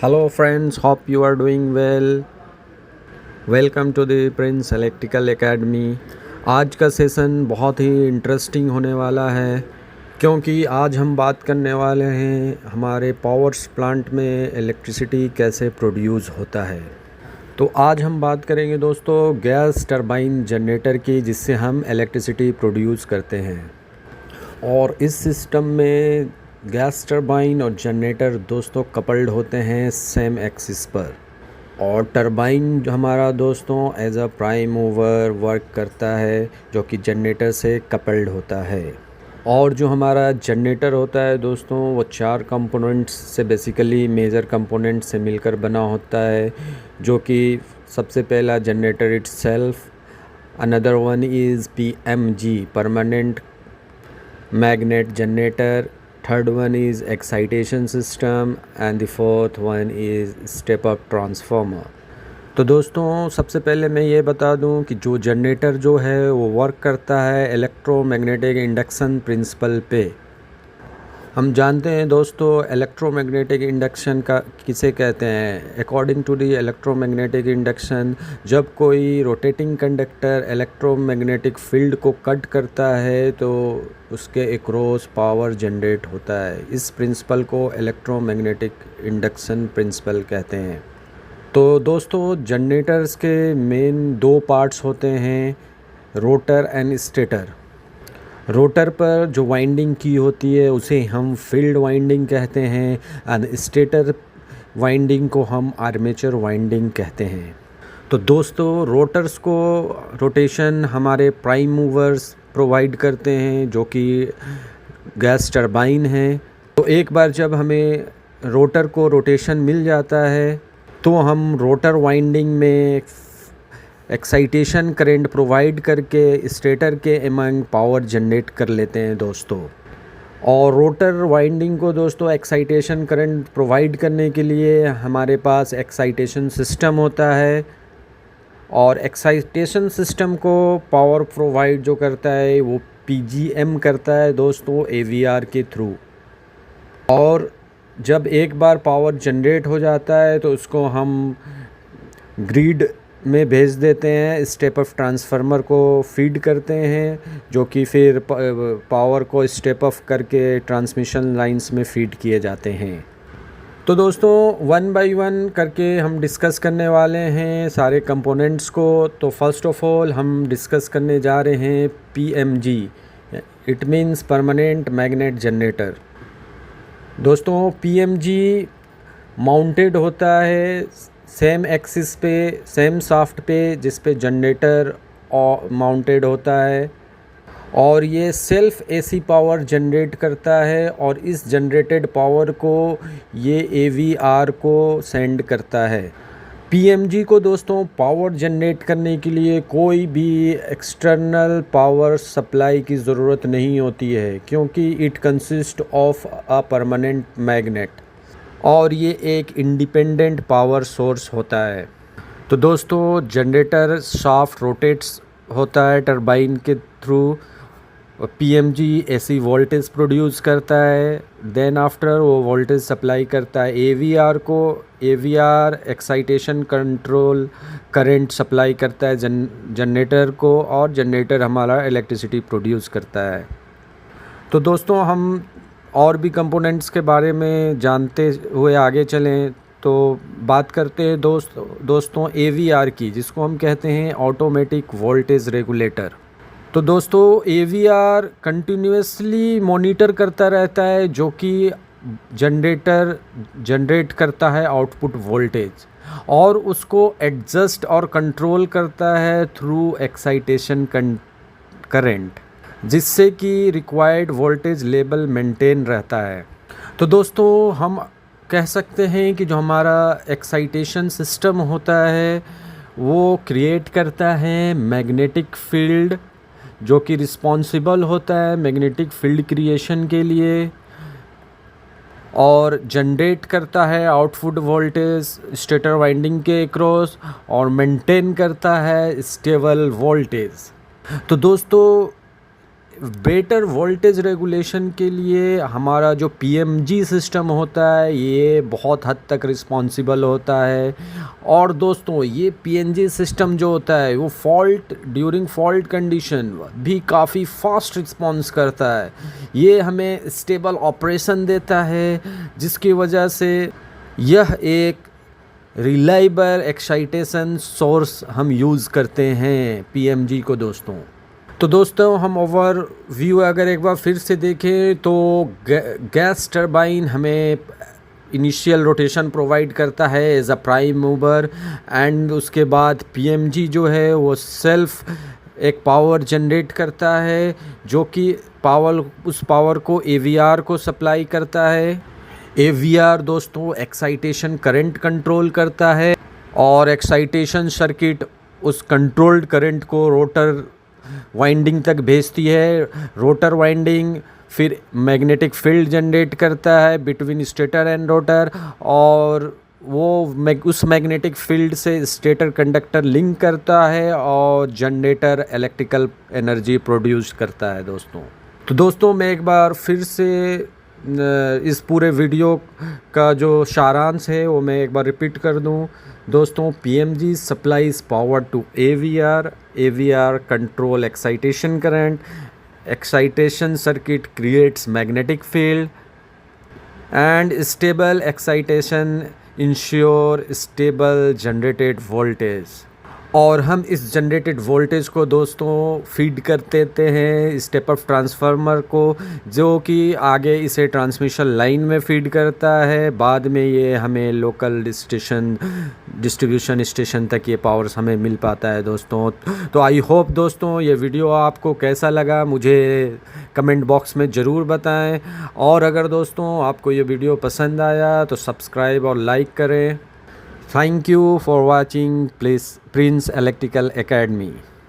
Hello friends, hope you are doing well. Welcome to the Prince Electrical Academy. आज का session बहुत ही interesting होने वाला है क्योंकि आज हम बात करने वाले हैं हमारे पावर्स प्लांट में इलेक्ट्रिसिटी कैसे प्रोड्यूस होता है। तो आज हम बात करेंगे दोस्तों गैस टरबाइन जनरेटर की, जिससे हम इलेक्ट्रिसिटी प्रोड्यूस करते हैं। और इस सिस्टम में गैस टरबाइन और जनरेटर दोस्तों कपल्ड होते हैं सेम एक्सिस पर। और टरबाइन जो हमारा दोस्तों as a prime mover work करता है, जो कि जनरेटर से कपल्ड होता है। और जो हमारा जनरेटर होता है दोस्तों, वो 4 कंपोनेंट्स से बेसिकली मेजर कंपोनेंट से मिलकर बना होता है, जो कि सबसे पहला generator itself, another one is PMG permanent magnet generator, third one is excitation system and the fourth one is step up transformer। तो दोस्तों सबसे पहले मैं ये बता दूं कि जो जनरेटर जो है वो वर्क करता है इलेक्ट्रोमैग्नेटिक इंडक्शन प्रिंसिपल पे। हम जानते हैं दोस्तों इलेक्ट्रोमैग्नेटिक इंडक्शन का किसे कहते हैं। According to the electromagnetic induction, जब कोई रोटेटिंग कंडक्टर इलेक्ट्रोमैग्नेटिक फील्ड को कट करता है तो उसके अक्रॉस पावर जनरेट होता है। इस प्रिंसिपल को इलेक्ट्रोमैग्नेटिक इंडक्शन प्रिंसिपल कहते हैं। तो दोस्तों जनरेटर्स के मेन 2 पार्ट्स होते हैं, रोटर एंड स्टेटर। रोटर पर जो वाइंडिंग की होती है उसे हम फील्ड वाइंडिंग कहते हैं एंड स्टेटर वाइंडिंग को हम आर्मेचर वाइंडिंग कहते हैं। तो दोस्तों रोटर्स को रोटेशन हमारे प्राइम मूवर्स प्रोवाइड करते हैं, जो कि गैस टरबाइन है। तो एक बार जब हमें रोटर को रोटेशन मिल जाता है तो हम रोटर वाइंडिंग में एक्साइटेशन करंट प्रोवाइड करके स्टेटर के अमंग पावर जनरेट कर लेते हैं दोस्तों। और रोटर वाइंडिंग को दोस्तों एक्साइटेशन करंट प्रोवाइड करने के लिए हमारे पास एक्साइटेशन सिस्टम होता है। और एक्साइटेशन सिस्टम को पावर प्रोवाइड जो करता है वो PGM करता है दोस्तों AVR के थ्रू। और जब एक बार पावर जनरेट हो जाता है तो उसको हम ग्रिड में भेज देते हैं, स्टेप अप ट्रांसफार्मर को फीड करते हैं, जो कि फिर पावर को स्टेप अप करके ट्रांसमिशन लाइंस में फीड किए जाते हैं। तो दोस्तों 1 बाय 1 करके हम डिस्कस करने वाले हैं सारे कंपोनेंट्स को। तो फर्स्ट ऑफ ऑल हम डिस्कस करने जा रहे हैं PMG, it means permanent magnet generator. दोस्तों PMG माउंटेड होता है सेम एक्सिस पे, सेम शाफ्ट पे जिस पे जनरेटर माउंटेड होता है। और ये सेल्फ AC पावर जनरेट करता है और इस जनरेटेड पावर को ये AVR को सेंड करता है। PMG को दोस्तों पावर जनरेट करने के लिए कोई भी एक्सटर्नल पावर सप्लाई की ज़रूरत नहीं होती है, क्योंकि it consist of a permanent magnet और ये एक इंडिपेंडेंट पावर सोर्स होता है। तो दोस्तों जनरेटर शाफ्ट रोटेट्स होता है टरबाइन के through. PMG AC voltage produce करता है, देन आफ्टर वो वोल्टेज सप्लाई करता है AVR को। AVR excitation control current supply करता है जनरेटर को, और जनरेटर हमारा इलेक्ट्रिसिटी प्रोड्यूस करता है। तो दोस्तों हम और भी कंपोनेंट्स के बारे में जानते हुए आगे चलें तो बात करते हैं दोस्तों AVR की, जिसको हम कहते हैं ऑटोमेटिक वोल्टेज रेगुलेटर। तो दोस्तों AVR कंटिन्यूसली मॉनिटर करता रहता है, जो कि जनरेटर जनरेट करता है आउटपुट वोल्टेज, और उसको एडजस्ट और कंट्रोल करता है थ्रू एक्साइटेशन करंट, जिससे कि रिक्वायर्ड वोल्टेज लेवल मेंटेन रहता है। तो दोस्तों हम कह सकते हैं कि जो हमारा एक्साइटेशन सिस्टम होता है वो क्रिएट करता है मैग्नेटिक फील्ड, जो कि रिस्पॉन्सिबल होता है मैग्नेटिक फील्ड क्रिएशन के लिए, और जनरेट करता है आउटपुट वोल्टेज स्टेटर वाइंडिंग के अक्रॉस, और मेंटेन करता है स्टेबल वोल्टेज। तो दोस्तों बेटर वोल्टेज रेगुलेशन के लिए हमारा जो पीएमजी सिस्टम होता है ये बहुत हद तक रिस्पॉन्सिबल होता है। और दोस्तों ये पीएनजी सिस्टम जो होता है वो ड्यूरिंग फॉल्ट कंडीशन भी काफ़ी फास्ट रिस्पॉन्स करता है। ये हमें स्टेबल ऑपरेशन देता है, जिसकी वजह से यह एक रिलायबल एक्साइटेशन सोर्स हम यूज़ करते हैं पीएमजी को दोस्तों। तो दोस्तों हम ओवरव्यू अगर एक बार फिर से देखें तो गैस टरबाइन हमें इनिशियल रोटेशन प्रोवाइड करता है as a prime mover, and उसके बाद पीएमजी जो है वो सेल्फ एक पावर जनरेट करता है, जो कि उस पावर को एवीआर को सप्लाई करता है। एवीआर दोस्तों एक्साइटेशन करंट कंट्रोल करता है और एक्साइटेशन सर्किट उस कंट्रोल्ड करंट को रोटर वाइंडिंग तक भेजती है। रोटर वाइंडिंग फिर मैग्नेटिक फील्ड जनरेट करता है बिटवीन स्टेटर एंड रोटर, और वो उस मैग्नेटिक फील्ड से स्टेटर कंडक्टर लिंक करता है और जनरेटर इलेक्ट्रिकल एनर्जी प्रोड्यूस करता है दोस्तों। तो दोस्तों मैं एक बार फिर से इस पूरे वीडियो का जो सारांश है वो मैं एक बार रिपीट कर दूं दोस्तों। PMG supplies power to AVR, AVR control excitation current, excitation circuit creates magnetic field, and stable excitation ensure stable generated voltage. और हम इस जनरेटेड वोल्टेज को दोस्तों फीड कर देते हैं स्टेप अप ट्रांसफार्मर को, जो कि आगे इसे ट्रांसमिशन लाइन में फीड करता है। बाद में ये हमें लोकल डिस्ट्रीब्यूशन स्टेशन तक ये पावर्स हमें मिल पाता है दोस्तों। तो आई होप दोस्तों ये वीडियो आपको कैसा लगा मुझे कमेंट बॉक्स में ज़रूर बताएं, और अगर दोस्तों आपको ये वीडियो पसंद आया तो सब्सक्राइब और लाइक करें। Thank you for watching Prince Electrical Academy.